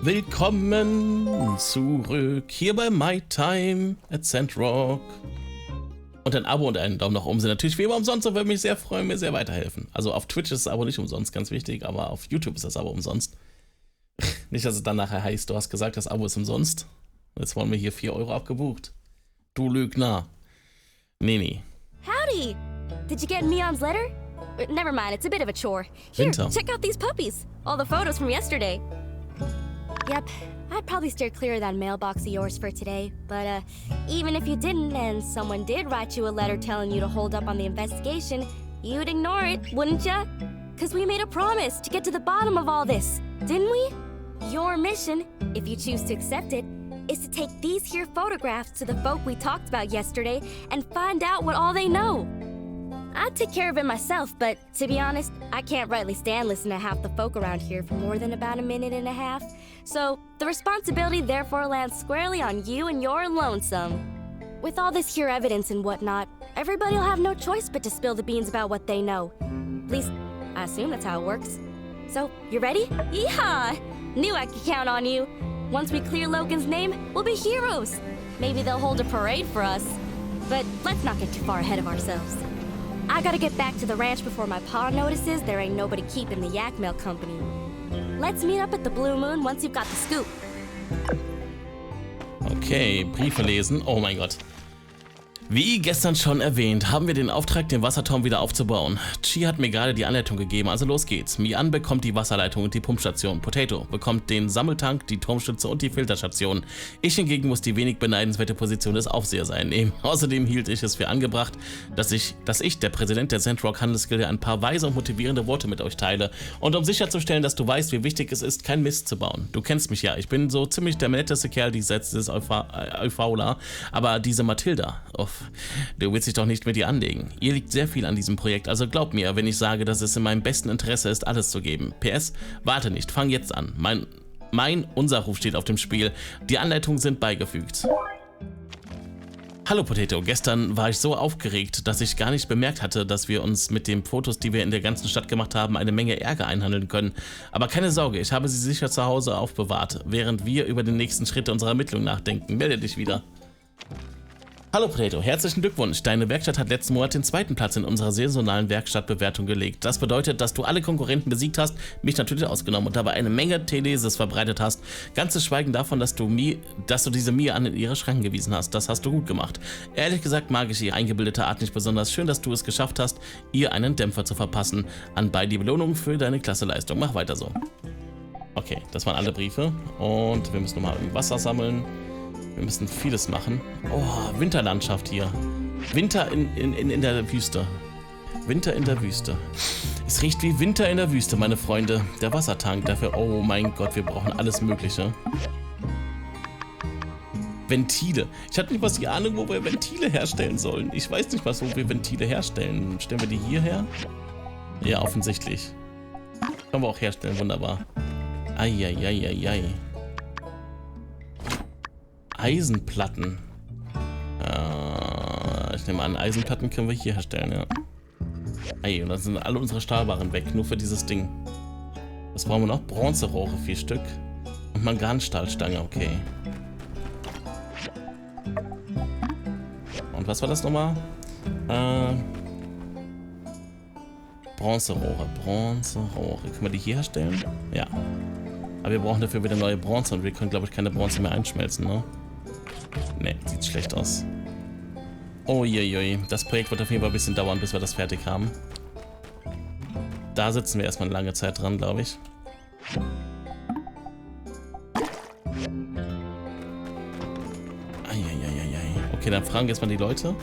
Willkommen zurück hier bei My Time at Sandrock. Und ein Abo und einen Daumen nach oben sind natürlich wie immer umsonst und würde mich sehr freuen, mir sehr weiterhelfen. Also auf Twitch ist das Abo nicht umsonst, ganz wichtig, aber auf YouTube ist das Abo umsonst. Nicht, dass es dann nachher heißt, du hast gesagt, das Abo ist umsonst. Jetzt wollen wir hier 4 Euro abgebucht. Du Lügner. Nee. Howdy! Did you get Mion's letter? Never mind, it's a bit of a chore. Here, Winter. check out these puppies. All the photos from yesterday. Yep, I'd probably steer clear of that mailbox of yours for today. But even if you didn't and someone did write you a letter telling you to hold up on the investigation, you'd ignore it, wouldn't ya? Because we made a promise to get to the bottom of all this, didn't we? Your mission, if you choose to accept it, is to take these here photographs to the folk we talked about yesterday and find out what all they know. I'd take care of it myself, but to be honest, I can't rightly stand listening to half the folk around here for more than about a minute and a half. So the responsibility therefore lands squarely on you and your lonesome. With all this here evidence and whatnot, everybody'll have no choice but to spill the beans about what they know. At least, I assume that's how it works. So, you ready? Yeehaw! Knew I could count on you. Once we clear Logan's name, we'll be heroes. Maybe they'll hold a parade for us. But let's not get too far ahead of ourselves. I gotta get back to the ranch before my pa notices there ain't nobody keeping the yak milk company. Let's meet up at the Blue Moon once you've got the scoop. Okay, Briefe lesen. Oh mein Gott. Wie gestern schon erwähnt, haben wir den Auftrag, den Wasserturm wieder aufzubauen. Chi hat mir gerade die Anleitung gegeben, also los geht's. Mian bekommt die Wasserleitung und die Pumpstation. Potato bekommt den Sammeltank, die Turmstütze und die Filterstation. Ich hingegen muss die wenig beneidenswerte Position des Aufsehers einnehmen. Außerdem hielt ich es für angebracht, dass ich, der Präsident der Sandrock Handelsgilde, ein paar weise und motivierende Worte mit euch teile. Und um sicherzustellen, dass du weißt, wie wichtig es ist, kein Mist zu bauen. Du kennst mich ja, ich bin so ziemlich der netteste Kerl dieses Eufaula, aber diese Mathilda, du willst dich doch nicht mit ihr anlegen. Ihr liegt sehr viel an diesem Projekt, also glaub mir, wenn ich sage, dass es in meinem besten Interesse ist, alles zu geben. PS, warte nicht, fang jetzt an. Unser Ruf steht auf dem Spiel. Die Anleitungen sind beigefügt. Hallo Potato, gestern war ich so aufgeregt, dass ich gar nicht bemerkt hatte, dass wir uns mit den Fotos, die wir in der ganzen Stadt gemacht haben, eine Menge Ärger einhandeln können. Aber keine Sorge, ich habe sie sicher zu Hause aufbewahrt, während wir über den nächsten Schritt unserer Ermittlung nachdenken. Melde dich wieder. Hallo Potato, herzlichen Glückwunsch. Deine Werkstatt hat letzten Monat den 2. Platz in unserer saisonalen Werkstattbewertung gelegt. Das bedeutet, dass du alle Konkurrenten besiegt hast, mich natürlich ausgenommen, und dabei eine Menge Telesis verbreitet hast. Ganz zu schweigen davon, dass du diese Mia an in ihre Schranken gewiesen hast. Das hast du gut gemacht. Ehrlich gesagt mag ich ihre eingebildete Art nicht besonders. Schön, dass du es geschafft hast, ihr einen Dämpfer zu verpassen. Anbei die Belohnung für deine klasse Leistung. Mach weiter so. Okay, das waren alle Briefe. Und wir müssen nochmal Wasser sammeln. Wir müssen vieles machen. Oh, Winterlandschaft hier. Winter in der Wüste. Winter in der Wüste. Es riecht wie Winter in der Wüste, meine Freunde. Der Wassertank dafür. Oh mein Gott, wir brauchen alles Mögliche. Ventile. Ich hatte nicht was die Ahnung, wo wir Ventile herstellen sollen. Ich weiß nicht, wo wir Ventile herstellen. Stellen wir die hier her? Ja, offensichtlich. Können wir auch herstellen, wunderbar. Eieieiei. Eisenplatten. Ich nehme an, Eisenplatten können wir hier herstellen, ja. Ey, und dann sind alle unsere Stahlwaren weg, nur für dieses Ding. Was brauchen wir noch? Bronzerohre, 4 Stück. Und Manganstahlstange, okay. Und was war das nochmal? Bronzerohre. Können wir die hier herstellen? Ja. Aber wir brauchen dafür wieder neue Bronze und wir können, glaube ich, keine Bronze mehr einschmelzen, ne? Ne, sieht schlecht aus. Uiuiui, das Projekt wird auf jeden Fall ein bisschen dauern, bis wir das fertig haben. Da sitzen wir erstmal eine lange Zeit dran, glaube ich. Eieieiei. Okay, dann fragen wir jetzt mal die Leute.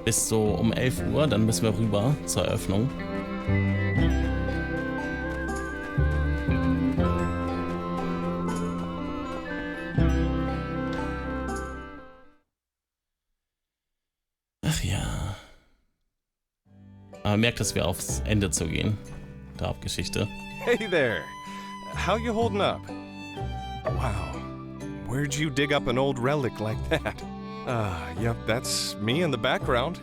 Bis so um 11 Uhr, dann müssen wir rüber zur Eröffnung. Man merkt, dass wir aufs Ende zu gehen. Der Hauptgeschichte. Hey there. How you holding up? Wow. Where'd you dig up an old relic like that? Yep, that's me in the background.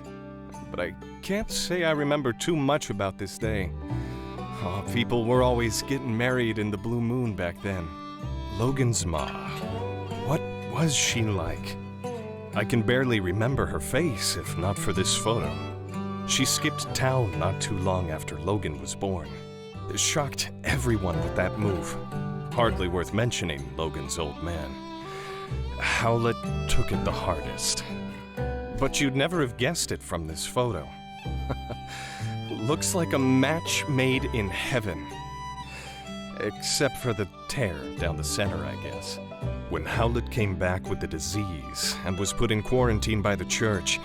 But I can't say I remember too much about this day. Oh, people were always getting married in the Blue Moon back then. Logan's ma. What was she like? I can barely remember her face if not for this photo. She skipped town not too long after Logan was born. Shocked everyone with that move. Hardly worth mentioning Logan's old man. Howlett took it the hardest. But you'd never have guessed it from this photo. Looks like a match made in heaven. Except for the tear down the center, I guess. When Howlett came back with the disease and was put in quarantine by the church,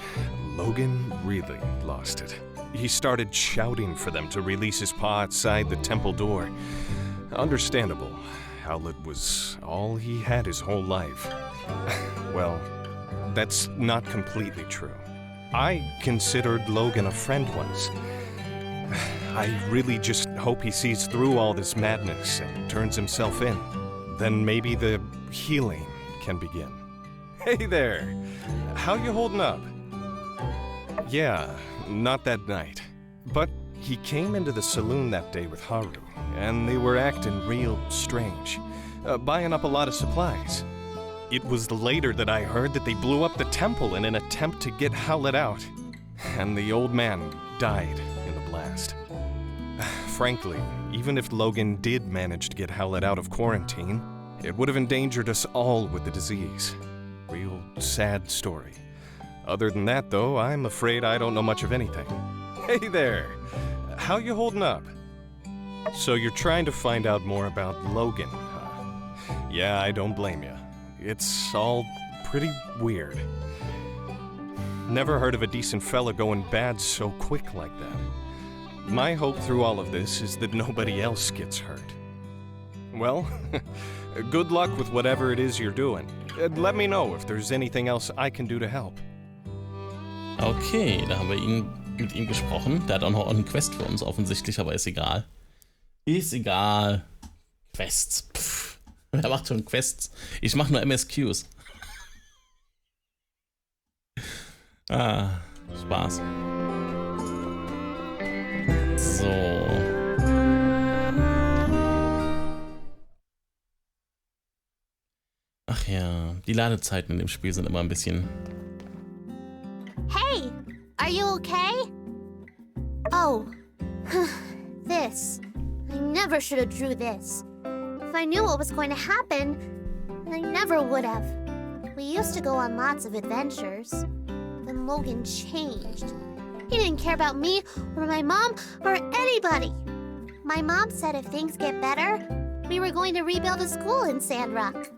Logan really lost it. He started shouting for them to release his paw outside the temple door. Understandable. Howlett was all he had his whole life. Well, that's not completely true. I considered Logan a friend once. I really just hope he sees through all this madness and turns himself in. Then maybe the healing can begin. Hey there! How you holding up? Yeah, not that night. But he came into the saloon that day with Haru, and they were acting real strange, buying up a lot of supplies. It was later that I heard that they blew up the temple in an attempt to get Howlett out, and the old man died in the blast. Frankly, even if Logan did manage to get Howlett out of quarantine, it would have endangered us all with the disease. Real sad story. Other than that, though, I'm afraid I don't know much of anything. Hey there! How you holding up? So you're trying to find out more about Logan, huh? Yeah, I don't blame you. It's all pretty weird. Never heard of a decent fella going bad so quick like that. My hope through all of this is that nobody else gets hurt. Well, good luck with whatever it is you're doing. Let me know if there's anything else I can do to help. Okay, da haben wir mit ihm gesprochen. Der hat auch noch eine Quest für uns offensichtlich, aber ist egal. Ist egal. Quests. Pff. Wer macht schon Quests? Ich mache nur MSQs. Spaß. So. Ach ja, die Ladezeiten in dem Spiel sind immer ein bisschen... Hey, are you okay? Oh, this. I never should have drew this. If I knew what was going to happen, I never would have. We used to go on lots of adventures. Then Logan changed. He didn't care about me or my mom or anybody. My mom said if things get better, we were going to rebuild a school in Sandrock.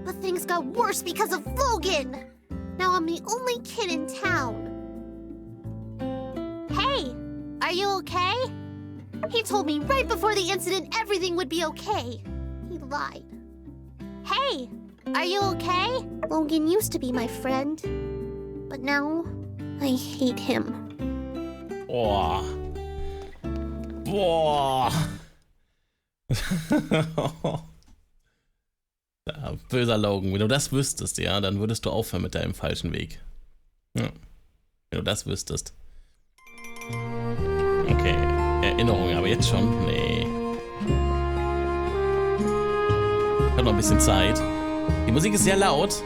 But things got worse because of Logan. Now I'm the only kid in town. Hey, are you okay? He told me right before the incident everything would be okay. He lied. Hey, are you okay? Logan used to be my friend, but now I hate him. Boah. Boah. Ja, böser Logan, wenn du das wüsstest, ja, dann würdest du aufhören mit deinem falschen Weg. Ja. Wenn du das wüsstest. Okay, Erinnerung, aber jetzt schon? Nee. Ich hab noch ein bisschen Zeit. Die Musik ist sehr laut.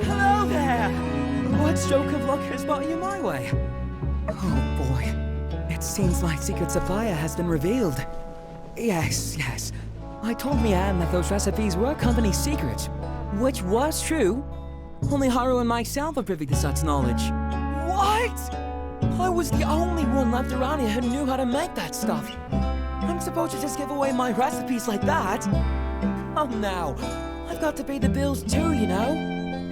Hello there! What stroke of luck has brought you my way? Oh boy. It seems my secret supplier has been revealed. Yes. I told Anne that those recipes were company secrets, which was true. Only Haru and myself are privy to such knowledge. What? I was the only one left around here who knew how to make that stuff. I'm supposed to just give away my recipes like that? Come now, I've got to pay the bills too, you know?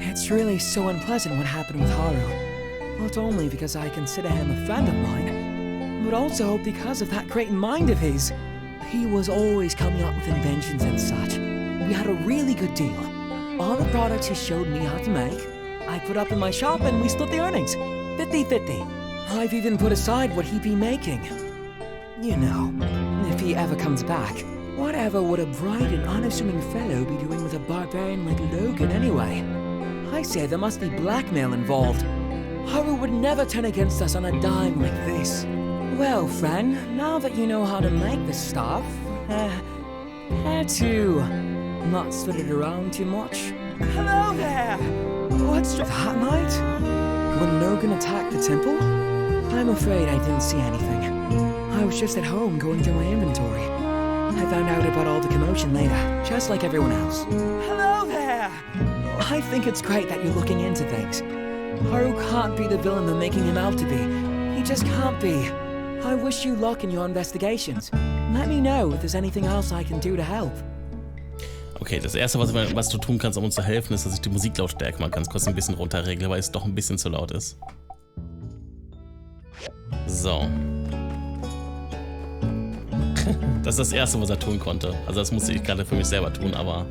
It's really so unpleasant what happened with Haru. Not only because I consider him a friend of mine, but also because of that great mind of his. He was always coming up with inventions and such. We had a really good deal. All the products he showed me how to make, I put up in my shop and we split the earnings. 50-50. I've even put aside what he'd be making. You know, if he ever comes back, whatever would a bright and unassuming fellow be doing with a barbarian like Logan anyway? I say there must be blackmail involved. Haru would never turn against us on a dime like this. Well, friend, now that you know how to make this stuff, care to not spread it around too much? Hello there! What's that night? When Logan attacked the temple? I'm afraid I didn't see anything. I was just at home going through my inventory. I found out about all the commotion later, just like everyone else. Hello there! I think it's great that you're looking into things. Haru can't be the villain they're making him out to be. He just can't be. I wish you luck in your investigations. Let me know if there's anything else I can do to help. Okay, das erste, was du tun kannst, um uns zu helfen, ist, dass ich die Musiklautstärke mal ganz kurz ein bisschen runterregle, weil es doch ein bisschen zu laut ist. So. Das ist das erste, was er tun konnte. Also das musste ich gerade für mich selber tun, aber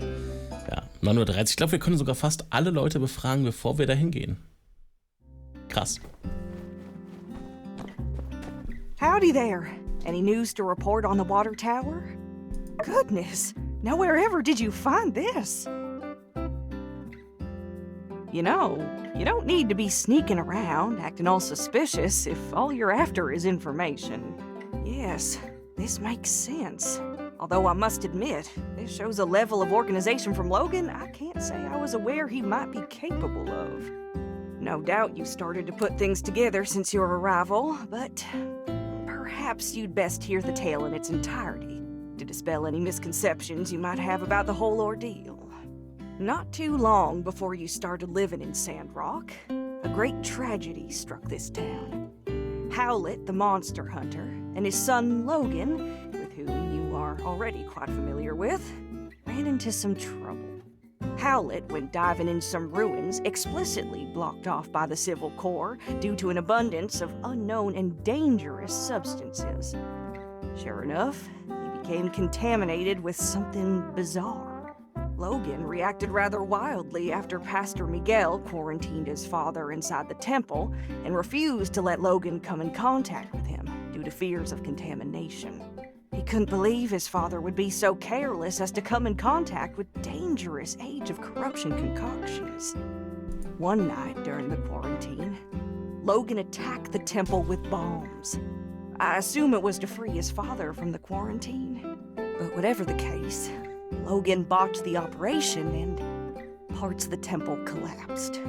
ja, 9:30 Uhr. Ich glaube, wir können sogar fast alle Leute befragen, bevor wir da hingehen. Krass. Howdy there. Any news to report on the water tower? Goodness, now wherever did you find this? You know, you don't need to be sneaking around, acting all suspicious if all you're after is information. Yes, this makes sense. Although I must admit, this shows a level of organization from Logan I can't say I was aware he might be capable of. No doubt you started to put things together since your arrival, but perhaps you'd best hear the tale in its entirety to dispel any misconceptions you might have about the whole ordeal. Not too long before you started living in Sandrock, a great tragedy struck this town. Howlett, the monster hunter, and his son Logan, with whom you are already quite familiar with, ran into some trouble. Howlett, when diving in some ruins, explicitly blocked off by the Civil Corps due to an abundance of unknown and dangerous substances. Sure enough, he became contaminated with something bizarre. Logan reacted rather wildly after Pastor Miguel quarantined his father inside the temple and refused to let Logan come in contact with him due to fears of contamination. He couldn't believe his father would be so careless as to come in contact with dangerous Age of Corruption concoctions. One night during the quarantine, Logan attacked the temple with bombs. I assume it was to free his father from the quarantine. But whatever the case, Logan botched the operation and parts of the temple collapsed.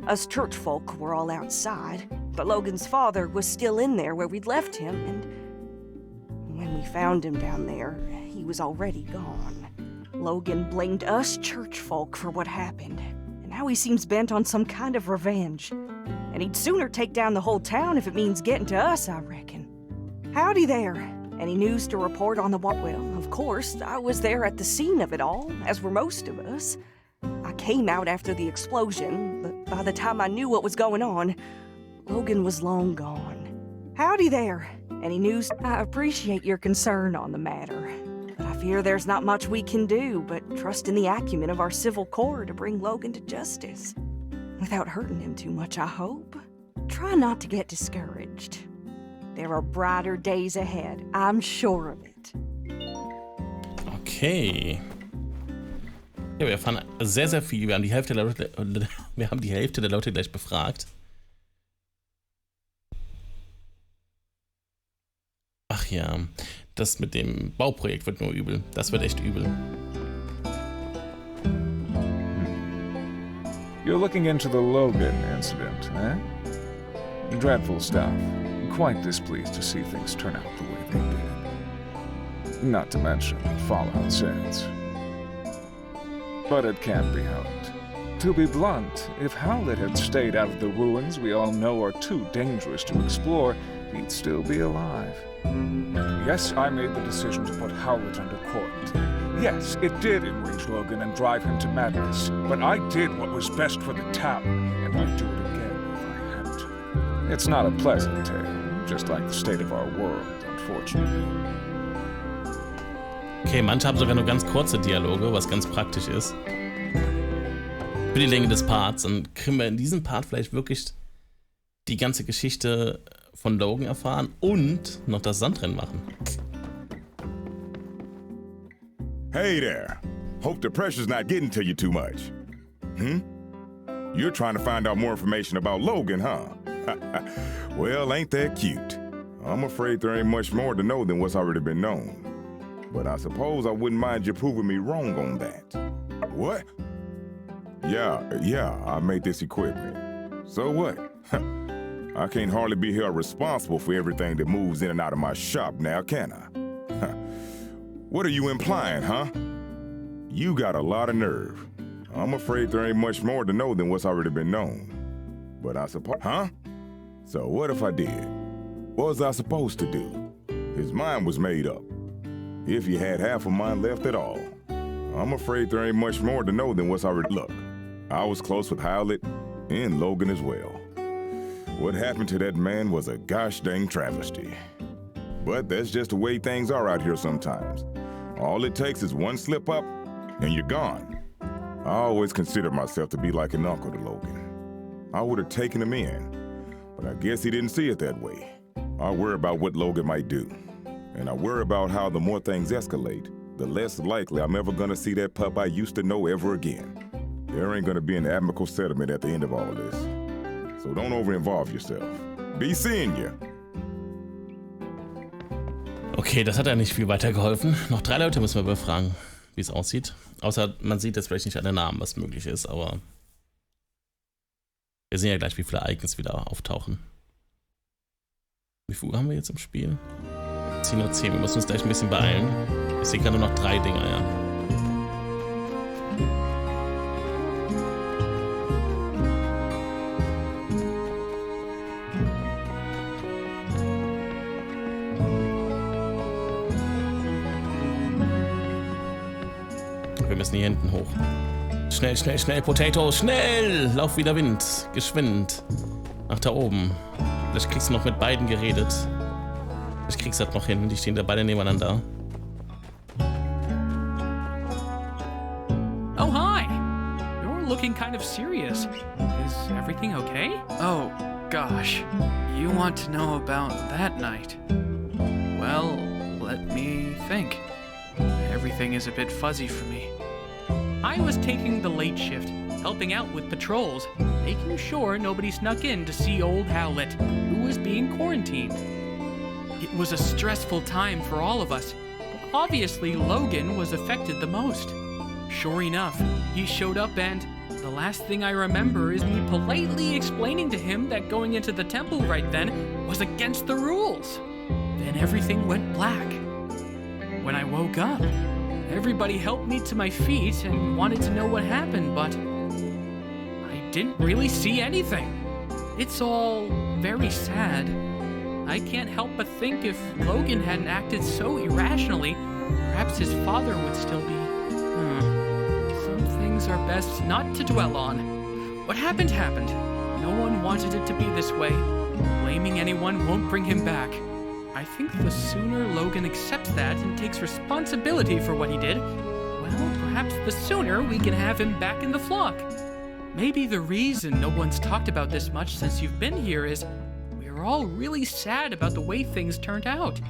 Us church folk were all outside, but Logan's father was still in there where we'd left him, and when we found him down there, he was already gone. Logan blamed us church folk for what happened, and now he seems bent on some kind of revenge. And he'd sooner take down the whole town if it means getting to us, I reckon. Howdy there. Any news to report on the Well, of course, I was there at the scene of it all, as were most of us. I came out after the explosion, but by the time I knew what was going on, Logan was long gone. Howdy there. Any news? I appreciate your concern on the matter, but I fear there's not much we can do but trust in the acumen of our Civil Corps to bring Logan to justice. Without hurting him too much, I hope. Try not to get discouraged. There are brighter days ahead, I'm sure of it. Okay. Ja, wir erfahren sehr, sehr viel. Wir haben die Hälfte der Leute gleich befragt. Ach ja, das mit dem Bauprojekt wird nur übel. Das wird echt übel. You're looking into the Logan incident, eh? Dreadful stuff. Quite displeased to see things turn out the way they did. Not to mention the fallout since. But it can't be helped. To be blunt, if Howlett had stayed out of the ruins we all know are too dangerous to explore, he'd still be alive. Yes, I made the decision to put Howlett under quarantine. Yes, it did enrage Logan and drive him to madness, but I did what was best for the town, and I'd do it again if I had to. It's not a pleasant tale, just like the state of our world, unfortunately. Okay, manche haben sogar nur ganz kurze Dialoge, was ganz praktisch ist. Für die Länge des Parts. Dann können wir in diesem Part vielleicht wirklich die ganze Geschichte von Logan erfahren und noch das Sandrennen machen. Hey there. Hope the pressure's not getting to you too much. You're trying to find out more information about Logan, huh? Well, ain't that cute? I'm afraid there ain't much more to know than what's already been known. But I suppose I wouldn't mind you proving me wrong on that. What? Yeah, I made this equipment. So what? I can't hardly be held responsible for everything that moves in and out of my shop now, can I? What are you implying, huh? You got a lot of nerve. I'm afraid there ain't much more to know than what's already been known. But I suppose... Huh? So what if I did? What was I supposed to do? His mind was made up. If you had half of mine left at all. I'm afraid there ain't much more to know than what's already... Look, I was close with Howlett and Logan as well. What happened to that man was a gosh dang travesty. But that's just the way things are out here sometimes. All it takes is one slip up, and you're gone. I always considered myself to be like an uncle to Logan. I would have taken him in, but I guess he didn't see it that way. I worry about what Logan might do. And I worry about how the more things escalate, the less likely I'm ever gonna see that pup I used to know ever again. There ain't gonna be an amicable settlement at the end of all this. So don't over-involve yourself. Be seeing you. Okay, das hat ja nicht viel weitergeholfen. Noch 3 Leute müssen wir befragen, wie es aussieht. Außer man sieht jetzt vielleicht nicht an den Namen, was möglich ist, aber wir sehen ja gleich, wie viele Ereignisse wieder auftauchen. Wie viel Uhr haben wir jetzt im Spiel? 10:10 Uhr. Wir müssen uns gleich ein bisschen beeilen. Ich sehe gerade nur noch 3 Dinger, ja. Wir müssen hier hinten hoch. Schnell, schnell, schnell, Potato, schnell! Lauf wie der Wind, geschwind. Nach da oben. Vielleicht kriegst du noch mit beiden geredet. Vielleicht kriegst du das noch hin, die stehen da beide nebeneinander. Oh, hi! You're looking kind of serious. Is everything okay? Oh, gosh. You want to know about that night? Well, let me think. Everything is a bit fuzzy for me. I was taking the late shift, helping out with patrols, making sure nobody snuck in to see old Howlett, who was being quarantined. It was a stressful time for all of us, but obviously Logan was affected the most. Sure enough, he showed up and the last thing I remember is me politely explaining to him that going into the temple right then was against the rules. Then everything went black. When I woke up, everybody helped me to my feet and wanted to know what happened, but I didn't really see anything. It's all very sad. I can't help but think if Logan hadn't acted so irrationally, perhaps his father would still be... Some things are best not to dwell on. What happened happened. No one wanted it to be this way. Blaming anyone won't bring him back. I think the sooner Logan accepts that and takes responsibility for what he did, well, perhaps the sooner we can have him back in the flock. Maybe the reason no one's talked about this much since you've been here is we're all really sad about the way things turned out.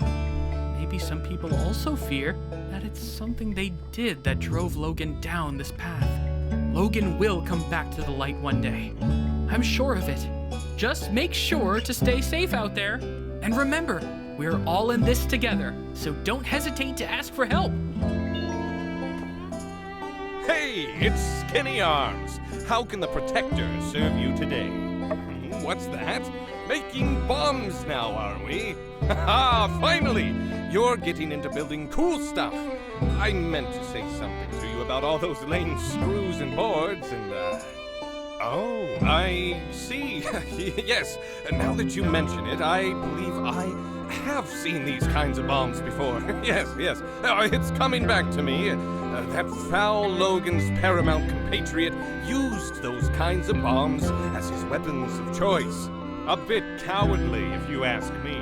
Maybe some people also fear that it's something they did that drove Logan down this path. Logan will come back to the light one day. I'm sure of it. Just make sure to stay safe out there. And remember, we're all in this together, so don't hesitate to ask for help. Hey, it's Skinny Arms. How can the Protector serve you today? What's that? Making bombs now, are we? Haha, finally! You're getting into building cool stuff. I meant to say something to you about all those lame screws and boards and, Oh, I see. Yes, now that you mention it, I believe I have seen these kinds of bombs before. Yes. It's coming back to me. That foul Logan's paramount compatriot used those kinds of bombs as his weapons of choice. A bit cowardly, if you ask me.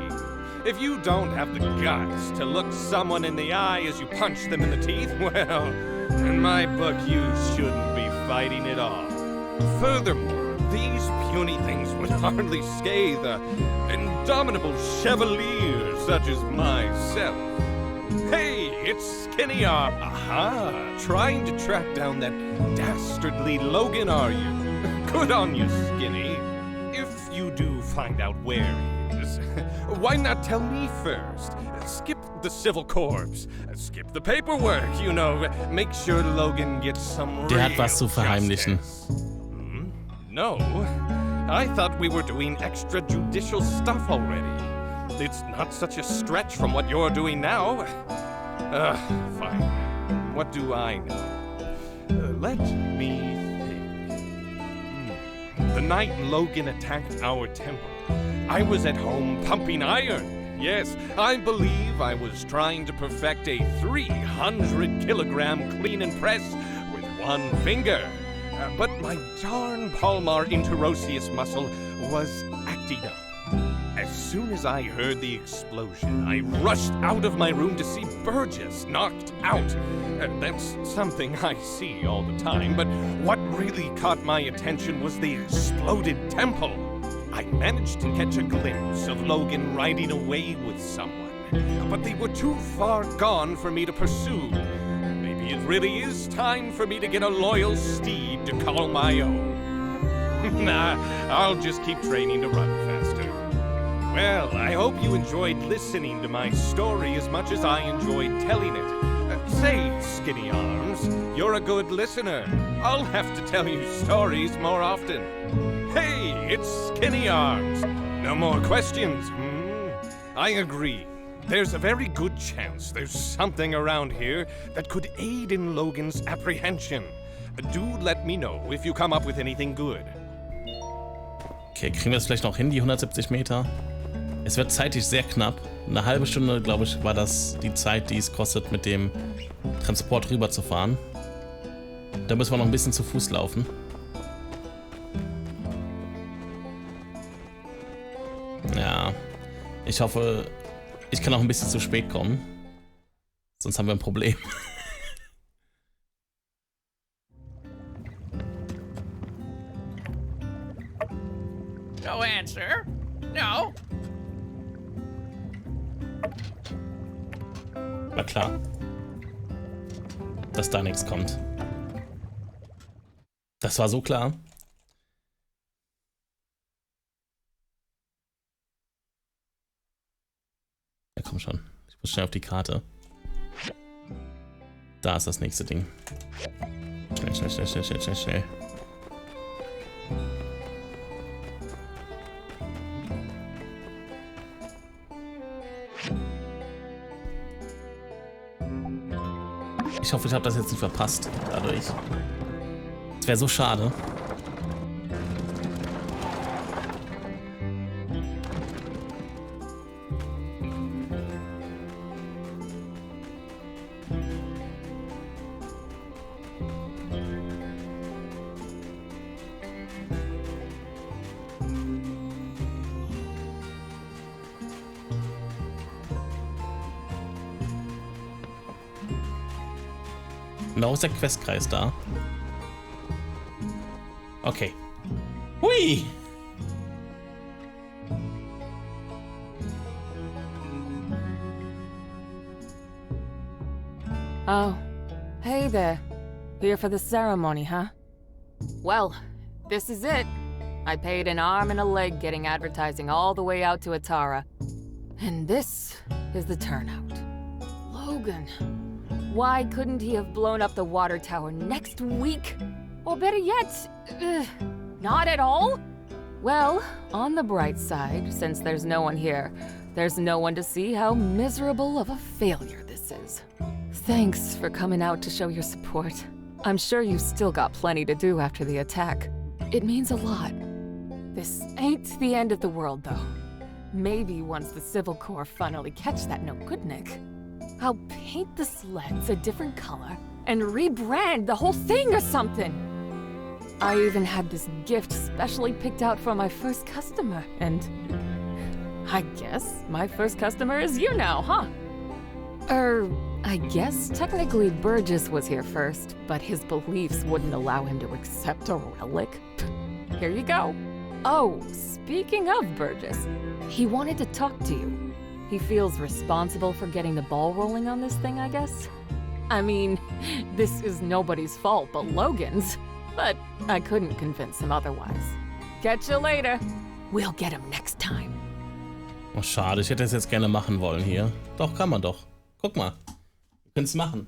If you don't have the guts to look someone in the eye as you punch them in the teeth, well, in my book, you shouldn't be fighting at all. Furthermore, these puny things would hardly scathe an indomitable chevalier such as myself. Hey, it's Skinny Arm. Aha, trying to track down that dastardly Logan, are you? Good on you, Skinny. If you do find out where he is, is. Why not tell me first? Skip the civil corps. Skip the paperwork, you know. Make sure Logan gets some Der real hat was zu verheimlichen. justice. No. I thought we were doing extrajudicial stuff already. It's not such a stretch from what you're doing now. Fine. What do I know? Let me think. The night Logan attacked our temple, I was at home pumping iron. Yes, I believe I was trying to perfect a 300-kilogram clean and press with one finger. But my darn palmar interosseous muscle was acting up. As soon as I heard the explosion, I rushed out of my room to see Burgess knocked out. That's something I see all the time, but what really caught my attention was the exploded temple. I managed to catch a glimpse of Logan riding away with someone, but they were too far gone for me to pursue. Maybe it really is time for me to get a loyal steed to call my own. Nah, I'll just keep training to run faster. Well, I hope you enjoyed listening to my story as much as I enjoyed telling it. Say, Skinny Arms, you're a good listener. I'll have to tell you stories more often. Hey, it's Skinny Arms. No more questions, I agree. There's a very good chance there's something around here that could aid in Logan's apprehension. Do let me know if you come up with anything good. Okay, kriegen wir es vielleicht noch hin, die 170 Meter? Es wird zeitlich sehr knapp. Eine halbe Stunde, glaube ich, war das die Zeit, die es kostet, mit dem Transport rüber zu fahren. Da müssen wir noch ein bisschen zu Fuß laufen. Ja, ich hoffe, ich kann auch ein bisschen zu spät kommen. Sonst haben wir ein Problem. No answer? No? War klar, dass da nichts kommt. Das war so klar. Ja, komm schon. Ich muss schnell auf die Karte. Da ist das nächste Ding. Schnell, schnell, schnell, schnell, schnell, schnell, schnell. Ich hoffe, ich habe das jetzt nicht verpasst dadurch. Das wäre so schade. Noch ist der Questkreis da. Okay. Hui! Oh, hey there. Here for the ceremony, huh? Well, this is it. I paid an arm and a leg getting advertising all the way out to Atara. And this is the turnout. Logan. Why couldn't he have blown up the water tower next week? Or better yet, not at all? Well, on the bright side, since there's no one here, there's no one to see how miserable of a failure this is. Thanks for coming out to show your support. I'm sure you've still got plenty to do after the attack. It means a lot. This ain't the end of the world, though. Maybe once the Civil Corps finally catch that no-good-Nick, I'll paint the sleds a different color and rebrand the whole thing or something. I even had this gift specially picked out for my first customer, and I guess my first customer is you now, huh? I guess technically Burgess was here first, but his beliefs wouldn't allow him to accept a relic. Here you go. Oh, speaking of Burgess, he wanted to talk to you. He feels responsible for getting the ball rolling on this thing, I guess. I mean, this is nobody's fault but Logan's, but I couldn't convince him otherwise. Catch you later. We'll get him next time. Oh, schade. Ich hätte es jetzt gerne machen wollen hier. Doch, kann man doch. Guck mal. Wir können es machen.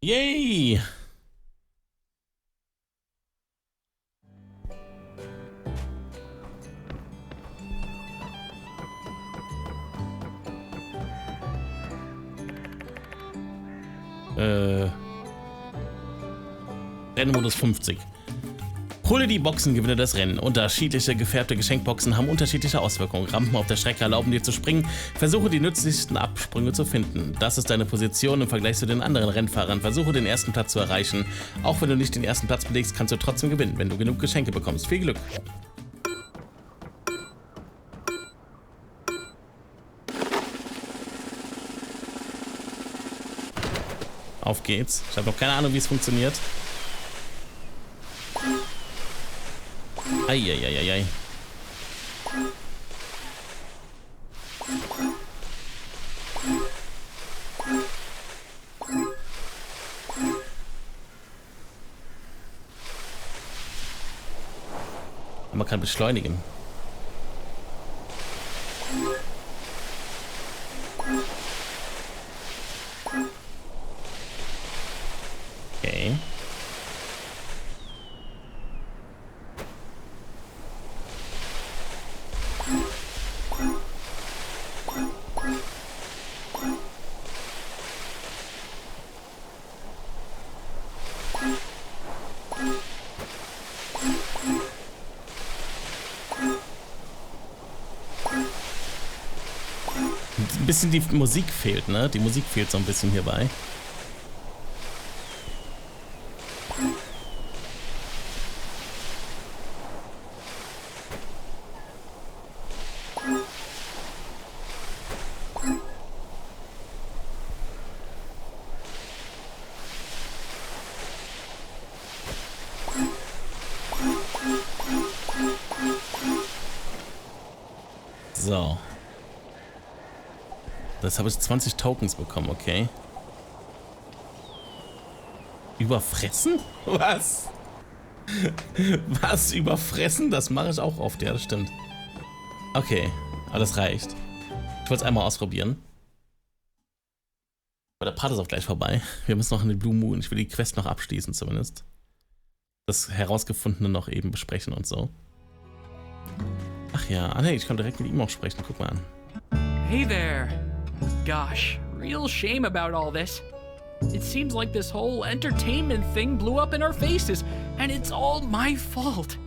Yay! Rennmodus 50. Hole die Boxen, gewinne das Rennen. Unterschiedliche gefärbte Geschenkboxen haben unterschiedliche Auswirkungen. Rampen auf der Strecke erlauben dir zu springen. Versuche die nützlichsten Absprünge zu finden. Das ist deine Position im Vergleich zu den anderen Rennfahrern. Versuche den ersten Platz zu erreichen. Auch wenn du nicht den ersten Platz belegst, kannst du trotzdem gewinnen, wenn du genug Geschenke bekommst. Viel Glück. Auf geht's. Ich habe noch keine Ahnung, wie es funktioniert. Eieieiei. Man kann beschleunigen. Okay. Ein bisschen die Musik fehlt, ne? Die Musik fehlt so ein bisschen hierbei. So. Das habe ich 20 Tokens bekommen, okay. Überfressen? Was? Was? Überfressen? Das mache ich auch oft, ja, das stimmt. Okay, aber das reicht. Ich wollte es einmal ausprobieren. Aber der Part ist auch gleich vorbei. Wir müssen noch in den Blue Moon. Ich will die Quest noch abschließen zumindest. Das Herausgefundene noch eben besprechen und so. Ach ja, nee, ich kann direkt mit ihm auch sprechen. Guck mal an. Hey there. Gosh, real shame about all this. It seems like this whole entertainment thing blew up in our faces, and it's all my fault.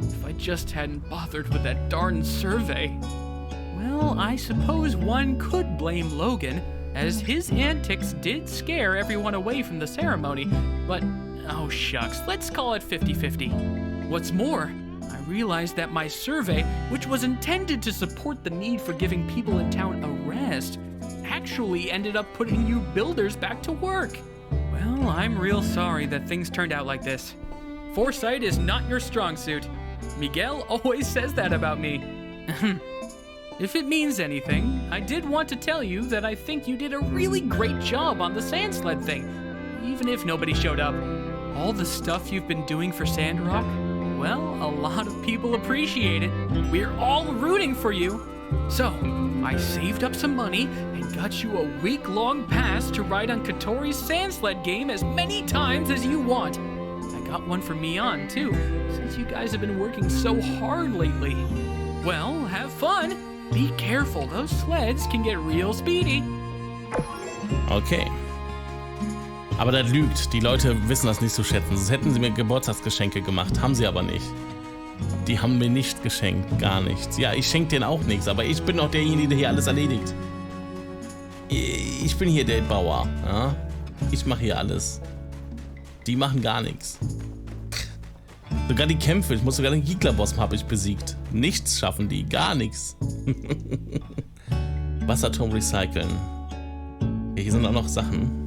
If I just hadn't bothered with that darn survey. Well, I suppose one could blame Logan, as his antics did scare everyone away from the ceremony, but oh shucks, let's call it 50-50. What's more, I realized that my survey, which was intended to support the need for giving people in town a rest, actually ended up putting you builders back to work. Well, I'm real sorry that things turned out like this. Foresight is not your strong suit. Miguel always says that about me. If it means anything, I did want to tell you that I think you did a really great job on the sand sled thing, even if nobody showed up. All the stuff you've been doing for Sandrock, well, a lot of people appreciate it. We're all rooting for you. So, I saved up some money and got you a week-long pass to ride on Katori's sand sled game as many times as you want. I got one for Mian, too, since you guys have been working so hard lately. Well, have fun. Be careful, those sleds can get real speedy. Okay. Aber das lügt. Die Leute wissen das nicht zu schätzen. Sonst hätten sie mir Geburtstagsgeschenke gemacht. Haben sie aber nicht. Die haben mir nicht geschenkt. Gar nichts. Ja, ich schenke denen auch nichts. Aber ich bin auch derjenige, der hier alles erledigt. Ich bin hier der Bauer. Ja? Ich mache hier alles. Die machen gar nichts. Sogar die Kämpfe. Ich muss sogar den Gegnerboss habe ich besiegt. Nichts schaffen die. Gar nichts. Wasserturm recyceln. Okay, hier sind auch noch Sachen.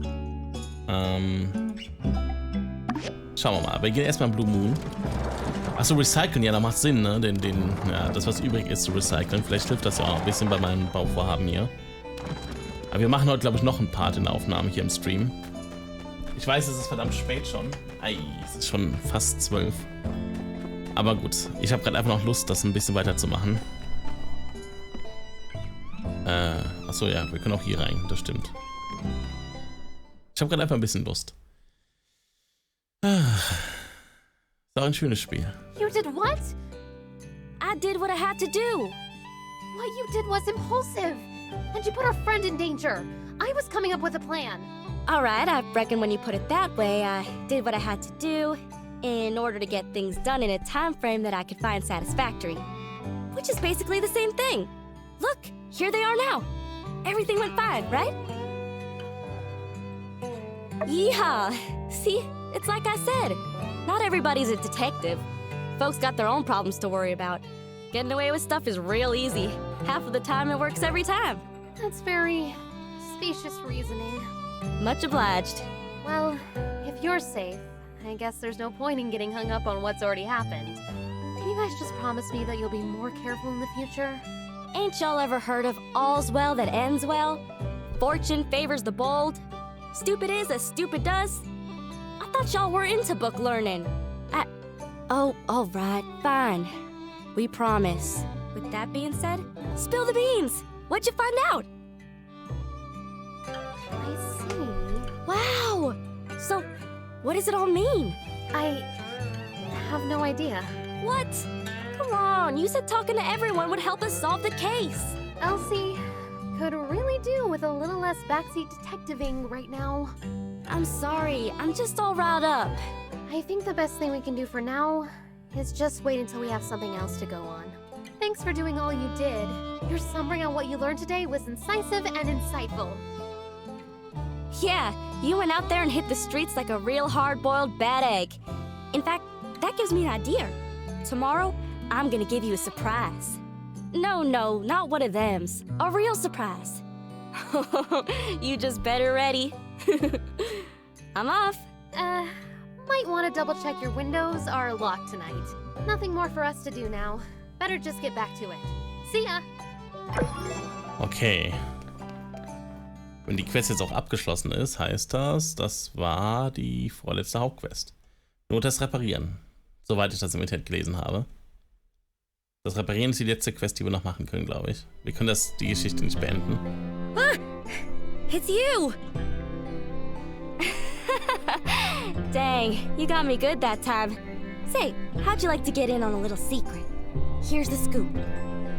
Schauen wir mal. Aber wir gehen erstmal in Blue Moon. Achso, recyceln, ja, da macht Sinn, ne? Ja, das, was übrig ist, zu recyceln. Vielleicht hilft das ja auch ein bisschen bei meinem Bauvorhaben hier. Aber wir machen heute, glaube ich, noch einen Part in der Aufnahme hier im Stream. Ich weiß, es ist verdammt spät schon. Ei, es ist schon fast 12. Aber gut, ich habe gerade einfach noch Lust, das ein bisschen weiterzumachen. Achso, ja, wir können auch hier rein, das stimmt. Ich habe gerade einfach ein bisschen Lust. Ist auch ein schönes Spiel. You did what? I did what I had to do. What you did was impulsive. And you put our friend in danger. I was coming up with a plan. Alright, I reckon when you put it that way, I did what I had to do in order to get things done in a time frame that I could find satisfactory. Which is basically the same thing. Look, here they are now. Everything went fine, right? Yeehaw! See, it's like I said. Not everybody's a detective. Folks got their own problems to worry about. Getting away with stuff is real easy. Half of the time it works every time. That's very specious reasoning. Much obliged. Well, if you're safe, I guess there's no point in getting hung up on what's already happened. Can you guys just promise me that you'll be more careful in the future? Ain't y'all ever heard of all's well that ends well? Fortune favors the bold. Stupid is as stupid does. I thought y'all were into book learning. Oh, alright, fine. We promise. With that being said, spill the beans! What'd you find out? I see. Wow! So, what does it all mean? I have no idea. What? Come on, you said talking to everyone would help us solve the case. Elsie could really do with a little less backseat detectiving right now. I'm sorry, I'm just all riled up. I think the best thing we can do for now is just wait until we have something else to go on. Thanks for doing all you did. Your summary on what you learned today was incisive and insightful. Yeah, you went out there and hit the streets like a real hard-boiled bad egg. In fact, that gives me an idea. Tomorrow, I'm gonna give you a surprise. No, not one of thems. A real surprise. You just better ready. I'm off. Might want to double-check your windows are locked tonight. Nothing more for us to do now. Better just get back to it. See ya! Okay. Wenn die Quest jetzt auch abgeschlossen ist, heißt das, das war die vorletzte Hauptquest. Nur das Reparieren. Soweit ich das im Internet gelesen habe. Das Reparieren ist die letzte Quest, die wir noch machen können, glaube ich. Wir können die Geschichte nicht beenden. Ah, it's you! Dang, you got me good that time. Say, how'd you like to get in on a little secret? Here's the scoop.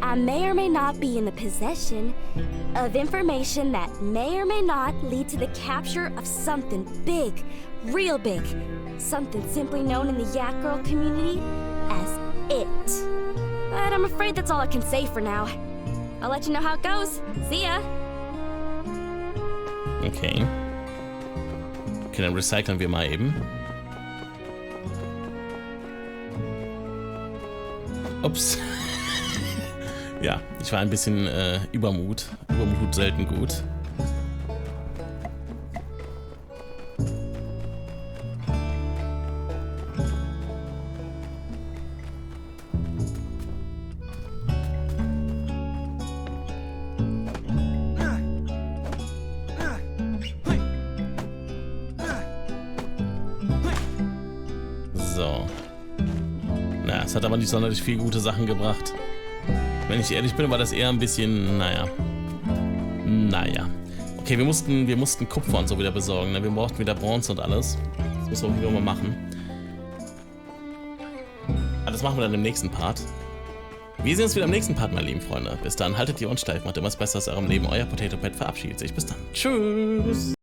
I may or may not be in the possession of information that may or may not lead to the capture of something big, real big. Something simply known in the Yak Girl community as it. But I'm afraid that's all I can say for now. I'll let you know how it goes. See ya! Okay. Okay, dann recyceln wir mal eben. Ups. Ja, ich war ein bisschen Übermut. Übermut tut selten gut. So. Na, es hat aber nicht sonderlich viele gute Sachen gebracht. Wenn ich ehrlich bin, war das eher ein bisschen, naja. Okay, wir mussten Kupfer und so wieder besorgen, ne? Wir brauchten wieder Bronze und alles. Das müssen wir auch wieder mal machen. Aber das machen wir dann im nächsten Part. Wir sehen uns wieder im nächsten Part, meine lieben Freunde. Bis dann, haltet die Ohren steif, macht immer was Besseres aus eurem Leben. Euer Potato Pet verabschiedet sich. Bis dann. Tschüss.